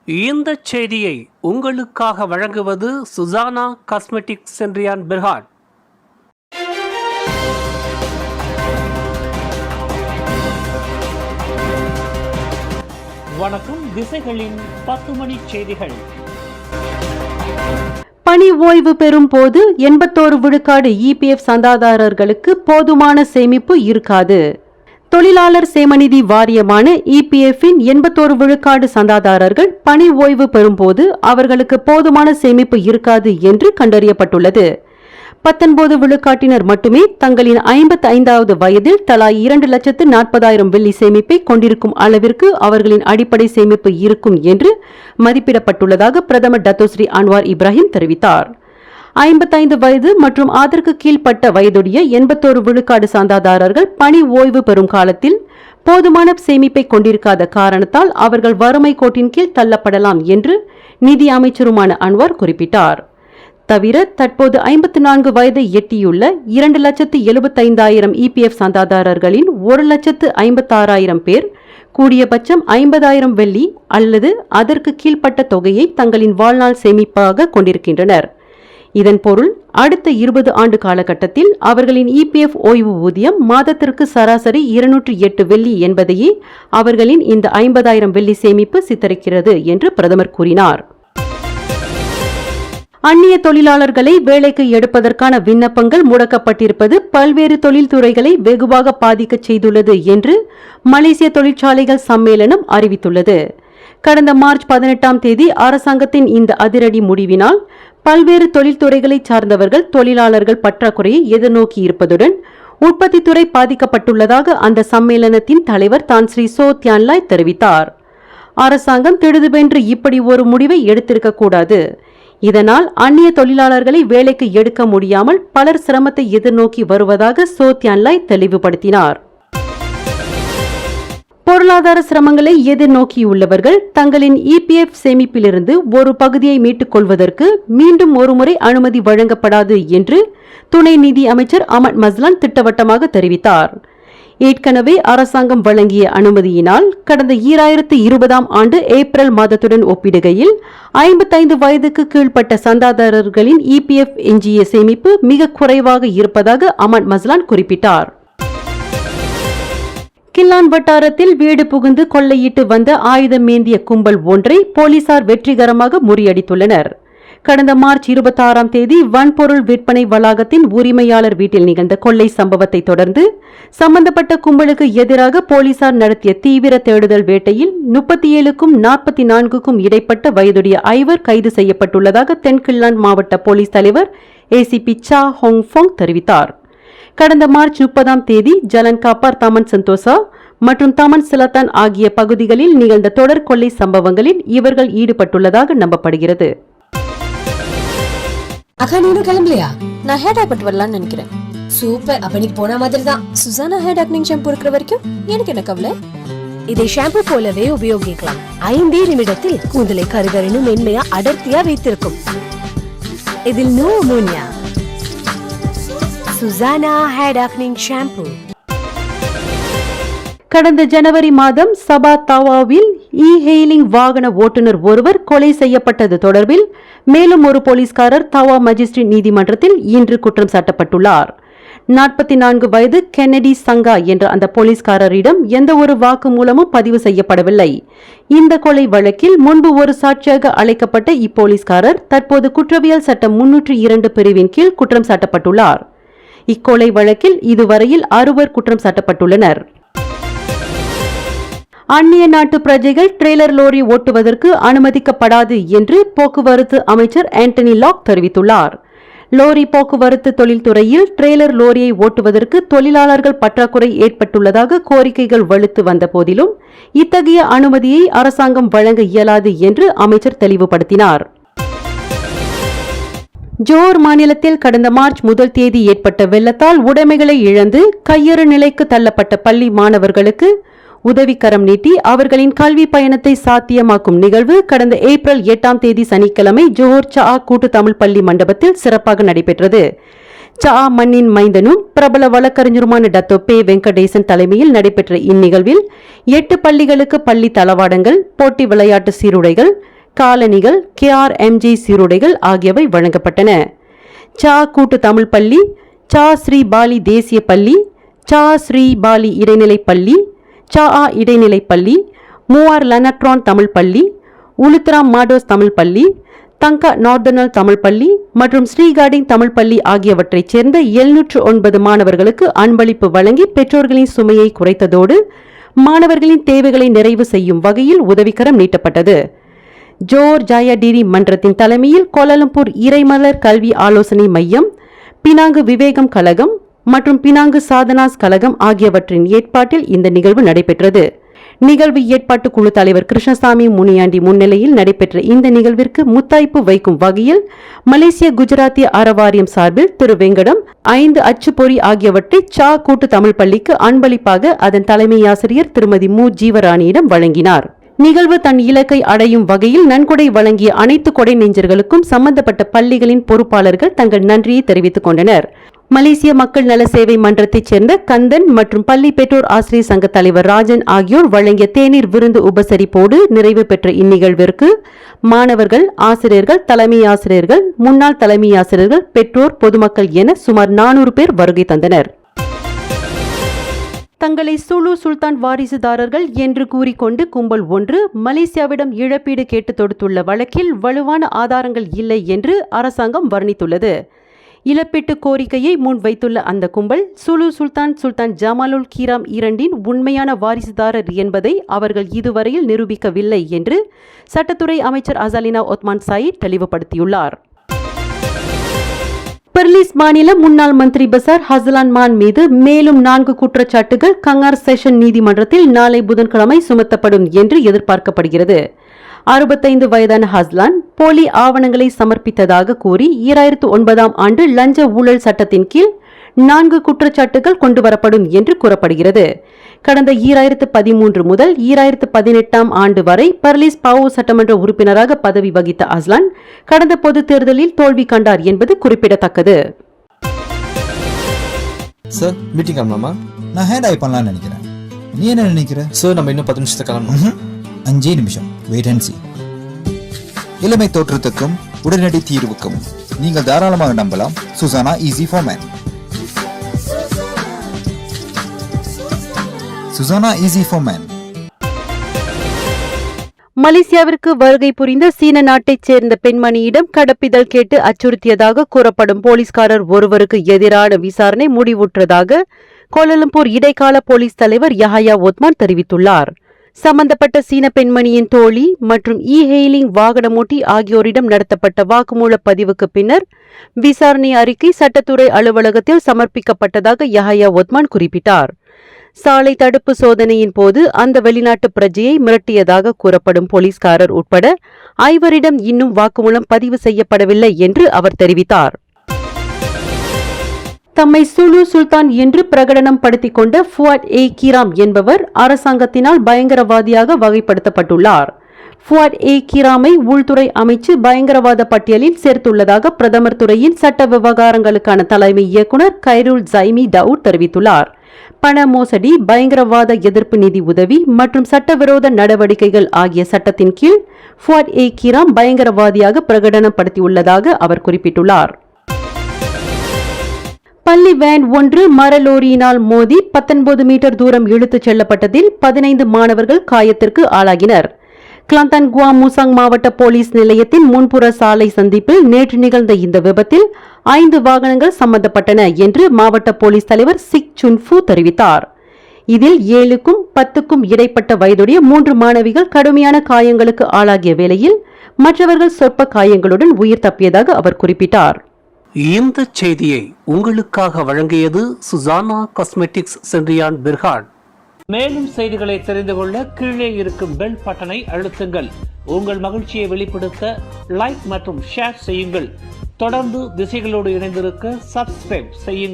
இந்த செய்தியை உங்களுக்காக வழங்குவது சுசானா காஸ்மெட்டிக்ஸ் சென்றியான் பெர்ஹாட். வணக்கம். திசைகளின் 10 மணி செய்திகள். பணி ஓய்வு பெறும் போது 81 விழுக்காடு இபிஎஃப் சந்தாதாரர்களுக்கு போதுமான சேமிப்பு இருக்காது. தொழிலாளர் சேமநிதி வாரியமான இபிஎஃப்பின் 81 விழுக்காடு சந்தாதாரர்கள் பணி ஓய்வு பெறும்போது அவர்களுக்கு போதுமான சேமிப்பு இருக்காது என்று கண்டறியப்பட்டுள்ளது. 19 விழுக்காட்டினர் மட்டுமே தங்களின் 55வது வயதில் தலா 2,40,000 வெள்ளி சேமிப்பை கொண்டிருக்கும் அளவிற்கு அவர்களின் அடிப்படை சேமிப்பு இருக்கும் என்று மதிப்பிடப்பட்டுள்ளதாக பிரதமர் டத்தோஸ்ரீ அன்வார் இப்ராஹிம் தெரிவித்தார். 55 வயது மற்றும் அதற்கு கீழ்ப்பட்ட வயதுடைய 81 விழுக்காடு சந்தாதாரர்கள் பணி ஓய்வு பெறும் காலத்தில் போதுமான சேமிப்பை கொண்டிருக்காத காரணத்தால் அவர்கள் வறுமை கோட்டின் கீழ் தள்ளப்படலாம் என்று நிதி அமைச்சருமான அன்வார் குறிப்பிட்டார். தவிர தற்போது 54 வயதை எட்டியுள்ள 2,75,000 இபிஎஃப் சந்தாதாரர்களின் 1,56,000 பேர் கூடியபட்சம் 50,000 வெள்ளி அல்லது அதற்கு கீழ்ப்பட்ட தொகையை தங்களின் வாழ்நாள் சேமிப்பாக கொண்டிருக்கின்றனர். இதன் பொருள் அடுத்த 20 ஆண்டு காலகட்டத்தில் அவர்களின் இபிஎஃப் ஓய்வு ஊதியம் மாதத்திற்கு சராசரி 208 வெள்ளி என்பதையே அவர்களின் இந்த 50,000 வெள்ளி சேமிப்பு சித்தரிக்கிறது என்று பிரதமர் கூறினார். அந்நிய தொழிலாளர்களை வேலைக்கு எடுப்பதற்கான விண்ணப்பங்கள் முடக்கப்பட்டிருப்பது பல்வேறு தொழில்துறைகளை வெகுவாக பாதிக்க செய்துள்ளது என்று மலேசிய தொழிற்சாலைகள் சம்மேளனம் அறிவித்துள்ளது. கடந்த மார்ச் 18ஆம் தேதி அரசாங்கத்தின் இந்த அதிரடி முடிவினால் பல்வேறு தொழில்துறைகளை சார்ந்தவர்கள் தொழிலாளர்கள் பற்றாக்குறையை எதிர்நோக்கி இருப்பதுடன் உற்பத்தி துறை பாதிக்கப்பட்டுள்ளதாக அந்த சம்மேளனத்தின் தலைவர் தான் ஸ்ரீ சோ தியான்லாய் தெரிவித்தார். அரசாங்கம் திடுதுவென்று இப்படி ஒரு முடிவை எடுத்திருக்க கூடாது. இதனால் அந்நிய தொழிலாளர்களை வேலைக்கு எடுக்க முடியாமல் பலர் சிரமத்தை எதிர்நோக்கி வருவதாக சோ தியான்லாய் தெளிவுபடுத்தினார். பொருளாதார சிரமங்களை எதிர்நோக்கியுள்ளவர்கள் தங்களின் இபிஎஃப் சேமிப்பிலிருந்து ஒரு பகுதியை மீட்டுக் கொள்வதற்கு மீண்டும் ஒருமுறை அனுமதி வழங்கப்படாது என்று துணை நிதி அமைச்சர் அமட் மஸ்லான் திட்டவட்டமாக தெரிவித்தார். ஏற்கனவே அரசாங்கம் வழங்கிய அனுமதியினால் கடந்த 2020ஆம் ஆண்டு ஏப்ரல் மாதத்துடன் ஒப்பிடுகையில் 55 வயதுக்கு கீழ்ப்பட்ட சந்தாதாரர்களின் இபிஎஃப் எஞ்சிய சேமிப்பு மிக குறைவாக இருப்பதாக அமட் மஸ்லான் குறிப்பிட்டார். கில்லான் வட்டாரத்தில் வீடு புகுந்து கொள்ளையிட்டு வந்த ஆயுதம் ஏந்திய கும்பல் ஒன்றை போலீசார் வெற்றிகரமாக முறியடித்துள்ளனர். கடந்த மார்ச் 26ஆம் தேதி வன்பொருள் விற்பனை வளாகத்தின் உரிமையாளர் வீட்டில் நிகழ்ந்த கொள்ளை சம்பவத்தை தொடர்ந்து சம்பந்தப்பட்ட கும்பலுக்கு எதிராக போலீசார் நடத்திய தீவிர தேடுதல் வேட்டையில் 37க்கும் 44க்கும் இடைப்பட்ட வயதுடைய 5 கைது செய்யப்பட்டுள்ளதாக தென்கில்லான் மாவட்ட போலீஸ் தலைவர் ஏசிபி சா ஹோங்ஃபோங் தெரிவித்தார். கடந்த மார்ச் 30ஆம் தேதி ஜலன் காப்பார் தமன் சந்தோசா மற்றும் தமன் சிலத்தான் ஆகிய பகுதிகளில் நிகழ்ந்த தொடர் கொள்ளை சம்பவங்களில் இவர்கள் ஈடுபட்டுள்ளதாக நம்பப்படுகிறது. அக்கா நீனும் கிளம்பலையா? நான் ஹேர் டாக் வரலாம்னு நினைக்கிறேன். சூப்பர், அப்ப நீ போன மாதிரி தான். சுசானா ஹேர் டாக்னிங் ஷாம்பு இருக்கிற வரைக்கும் எனக்கு என்ன கவலை? இதை ஷாம்பு போலவே உபயோகிக்கலாம். 5 நிமிடத்தில் கூந்தலை கருகரினும் மென்மையா அடர்த்தியா வைத்திருக்கும். இதில் no ammonia. Susana hair darkening shampoo. கடந்த ஜனவரி மாதம் சபா தாவாவில் இ-ஹெயிலிங் வாகன ஓட்டுநர் ஒருவர் கொலை செய்யப்பட்டது தொடர்பில் மேலும் ஒரு போலீஸ்காரர் தாவா மஜிஸ்ட்ரேட் நீதிமன்றத்தில் இன்று குற்றம் சாட்டப்பட்டுள்ளார். 44 வயது கென்னடி சங்கா என்ற அந்த போலீஸ்காரரிடம் எந்த ஒரு வாக்குமூலமும் பதிவு செய்யப்படவில்லை. இந்த கொலை வழக்கில் முன்பு ஒரு சாட்சியாக அழைக்கப்பட்ட இப்போலீஸ்காரர் தற்போது குற்றவியல் சட்டம் 302 பிரிவின் கீழ் குற்றம் சாட்டப்பட்டுள்ளார். இக்கொலை வழக்கில் இதுவரையில் 6 குற்றம் சாட்டப்பட்டுள்ளனர். அந்நிய நாட்டு பிரஜைகள் ட்ரெய்லர் லோரி ஓட்டுவதற்கு அனுமதிக்கப்படாது என்று போக்குவரத்து அமைச்சர் ஆண்டனி லாக் தெரிவித்துள்ளார். லோரி போக்குவரத்து தொழில்துறையில் ட்ரெய்லர் லோரியை ஓட்டுவதற்கு தொழிலாளர்கள் பற்றாக்குறை ஏற்பட்டுள்ளதாக கோரிக்கைகள் வலுத்து வந்த போதிலும் இத்தகைய அனுமதியை அரசாங்கம் வழங்க இயலாது என்று அமைச்சர் தெளிவுபடுத்தினார். ஜோர் மாநிலத்தில் கடந்த மார்ச் 1 தேதி ஏற்பட்ட வெள்ளத்தால் உடைமைகளை இழந்து கையறு நிலைக்கு தள்ளப்பட்ட பள்ளி மாணவர்களுக்கு உதவிக்கரம் நீட்டி அவர்களின் கல்வி பயணத்தை சாத்தியமாக்கும் நிகழ்வு கடந்த ஏப்ரல் 8ஆம் தேதி சனிக்கிழமை ஜோஹர் சா கூட்டு தமிழ் பள்ளி மண்டபத்தில் சிறப்பாக நடைபெற்றது. சா மண்ணின் மைந்தனும் பிரபல வழக்கறிஞருமான டத்தோ பே வெங்கடேசன் தலைமையில் நடைபெற்ற இந்நிகழ்வில் 8 பள்ளிகளுக்கு பள்ளி தளவாடங்கள், போட்டி விளையாட்டு சீருடைகள், காலணிகள், KRMG சீருடைகள் ஆகியவை வழங்கப்பட்டன. சா கூட்டு தமிழ் பள்ளி, சா ஸ்ரீ பாலி தேசிய பள்ளி, சா ஸ்ரீ பாலி இடைநிலைப் பள்ளி, சா இடைநிலைப் பள்ளி, மூவார் லனட்ரான் தமிழ் பள்ளி, உலுத்ரா மாடோஸ் தமிழ் பள்ளி, தங்கா நார்தர்னல் தமிழ் பள்ளி மற்றும் ஸ்ரீகார்டிங் தமிழ் பள்ளி ஆகியவற்றைச் சேர்ந்த 709 மாணவர்களுக்கு அன்பளிப்பு வழங்கி பெற்றோர்களின் சுமையை குறைத்ததோடு மாணவர்களின் தேவைகளை நிறைவு செய்யும் வகையில் உதவிக்கரம் நீட்டப்பட்டது. ஜோர் ஜாயடிரி மன்றத்தின் தலைமையில் கோலாலம்பூர் இறைமலர் கல்வி ஆலோசனை மையம், பினாங்கு விவேகம் கழகம் மற்றும் பினாங்கு சாதனாஸ் கழகம் ஆகியவற்றின் ஏற்பாட்டில் இந்த நிகழ்வு நடைபெற்றது. நிகழ்வு ஏற்பாட்டு குழு தலைவர் கிருஷ்ணசாமி முனியாண்டி முன்னிலையில் நடைபெற்ற இந்த நிகழ்விற்கு முத்தாய்ப்பு வைக்கும் வகையில் மலேசிய குஜராத்திய அறவாரியம் சார்பில் திரு வெங்கடம் 5 அச்சுப்பொறி ஆகியவற்றை சா கூட்டு தமிழ் பள்ளிக்கு அன்பளிப்பாக அதன் தலைமை ஆசிரியர் திருமதி மு ஜீவராணியிடம் வழங்கினார். நிகழ்வு தன் இலக்கை அடையும் வகையில் நன்கொடை வழங்கிய அனைத்து கொடை நெஞ்சர்களுக்கும் சம்பந்தப்பட்ட பள்ளிகளின் பொறுப்பாளர்கள் தங்கள் நன்றியை தெரிவித்துக் கொண்டனர். மலேசிய மக்கள் நல சேவை மன்றத்தைச் சேர்ந்த கந்தன் மற்றும் பள்ளி பெற்றோர் ஆசிரியர் சங்க தலைவர் ராஜன் ஆகியோர் வழங்கிய தேநீர் விருந்து உபசரிப்போடு நிறைவு பெற்ற இந்நிகழ்விற்கு மாணவர்கள், ஆசிரியர்கள், தலைமை ஆசிரியர்கள், முன்னாள் தலைமை ஆசிரியர்கள், பெற்றோர், பொதுமக்கள் என சுமார் 400 பேர் வருகை தந்தனர். தங்களை சுலு சுல்தான் வாரிசுதாரர்கள் என்று கூறிக்கொண்டு கும்பல் ஒன்று மலேசியாவிடம் இழப்பீடு கேட்டு தொடுத்துள்ள வழக்கில் வலுவான ஆதாரங்கள் இல்லை என்று அரசாங்கம் வர்ணித்துள்ளது. இழப்பீட்டு கோரிக்கையை முன்வைத்துள்ள அந்த கும்பல் சுலு சுல்தான் ஜமாலுல் கீராம் இரண்டின் உண்மையான வாரிசுதாரர் என்பதை அவர்கள் இதுவரையில் நிரூபிக்கவில்லை என்று சட்டத்துறை அமைச்சர் அசாலினா ஒத்மான் சாயிட் தெளிவுபடுத்தியுள்ளார். பெர்லிஸ் மாநில முன்னாள் மந்திரி பசார் ஹசலான் மான் மீது மேலும் 4 குற்றச்சாட்டுகள் கங்கார் செஷன் நீதிமன்றத்தில் நாளை புதன்கிழமை சுமத்தப்படும் என்று எதிர்பார்க்கப்படுகிறது. 65 வயதான ஹஸ்லான் போலி ஆவணங்களை சமர்ப்பித்ததாக கூறி 2009ஆம் ஆண்டு லஞ்ச ஊழல் சட்டத்தின் கீழ் 4 குற்றச்சாட்டுகள் கொண்டுவரப்படும் என்று கூறப்படுகிறது. கடந்த 2013 முதல் 2018ஆம் ஆண்டு வரை பர்லிஸ் பாவோ சட்டமன்ற உறுப்பினராக பதவி வகித்த அஸ்லான் கடந்த பொது தேர்தலில் தோல்வி கண்டார் என்பது குறிப்பிடத்தக்கது. சார் மீட்டிங் கிளம்பலாமா? நான் ஹேண்ட் ஐ பண்ணலாம்னு நினைக்கிறேன். நீ என்ன நினைக்கிற? சார் நம்ம இன்னும் 10 நிமிஷத்துக்கு கிளம்பணும். 5 நிமிஷம் வெயிட் அண்ட் see. இளமை தோற்றத்துக்கும் உடனடி தீர்வுக்கும் நீங்கள் தாராளமாக நம்பலாம் Susana easy for man. Susana easy for man. மலேசியாவிற்கு வருகை புரிந்த சீன நாட்டைச் சேர்ந்த பெண்மணியிடம் கடப்பிதழ் கேட்டு அச்சுறுத்தியதாக கூறப்படும் போலீஸ்காரர் ஒருவருக்கு எதிரான விசாரணை முடிவுற்றதாக கோலாலம்பூர் இடைக்கால போலீஸ் தலைவர் யஹயா ஒத்மான் தெரிவித்துள்ளார். சம்பந்தப்பட்ட சீன பெண்மணியின் தோழி மற்றும் ஹெயிலிங் வாகனமோட்டி ஆகியோரிடம் நடத்தப்பட்ட வாக்குமூல பதிவுக்கு பின்னர் விசாரணை அறிக்கை சட்டத்துறை அலுவலகத்தில் சமர்ப்பிக்கப்பட்டதாக யஹயா ஒத்மான் குறிப்பிட்டார். சாலை தடுப்பு சோதனையின் போது அந்த வெளிநாட்டு பிரஜையை மிரட்டியதாக கூறப்படும் போலீஸ்காரர் உட்பட 5 இன்னும் வாக்குமூலம் பதிவு செய்யப்படவில்லை என்று அவர் தெரிவித்தார். தம்மை சுலு சுல்தான் என்று பிரகடனம் படுத்திக் கொண்ட ஃபுவாட் ஏ கீராம் என்பவர் அரசாங்கத்தினால் பயங்கரவாதியாக வகைப்படுத்தப்பட்டுள்ளார். ஃபுவாட் ஏ கீராமை உள்துறை அமைச்சு பயங்கரவாத பட்டியலில் சேர்த்துள்ளதாக பிரதமர் துறையின் சட்ட விவகாரங்களுக்கான தலைமை இயக்குநர் கைருல் ஜைமி டவுட் தெரிவித்துள்ளார். பண மோசடி, பயங்கரவாத எதிர்ப்பு நிதி உதவி மற்றும் சட்டவிரோத நடவடிக்கைகள் ஆகிய சட்டத்தின் கீழ் ஃபுவாட் ஏ கீராம் பயங்கரவாதியாக பிரகடனப்படுத்தியுள்ளதாக அவர் குறிப்பிட்டுள்ளார். பள்ளி வேன் ஒன்று மரலோரியினால் மோதி 19 மீட்டர் தூரம் இழுத்துச் செல்லப்பட்டதில் 15 மாணவர்கள் காயத்திற்கு ஆளாகினர். கிளாந்தான் குவா மூசாங் மாவட்ட போலீஸ் நிலையத்தின் முன்புற சாலை சந்திப்பில் நேற்று நிகழ்ந்த இந்த விபத்தில் 5 வாகனங்கள் சம்பந்தப்பட்டன என்று மாவட்ட போலீஸ் தலைவர் சிக் சுன்ஃபு தெரிவித்தார். இதில் 7க்கும் 10க்கும் இடைப்பட்ட வயதுடைய 3 மாணவிகள் கடுமையான காயங்களுக்கு ஆளாகிய வேளையில் மற்றவர்கள் சொற்ப காயங்களுடன் உயிர் தப்பியதாக அவர் குறிப்பிட்டார். இந்த செய்தியை உங்களுக்காக வழங்கியது சுசானா காஸ்மெட்டிக்ஸ் சென்றியான் பிர்ஹாட். மேலும் செய்திகளை தெரிந்து கொள்ள கீழே இருக்கும் பெல் பட்டனை அழுத்துங்கள். உங்கள் மகிழ்ச்சியை வெளிப்படுத்த லைக் மற்றும் ஷேர் செய்யுங்கள். தொடர்ந்து திசைகளோடு இணைந்திருக்க சப்ஸ்கிரைப் செய்யுங்கள்.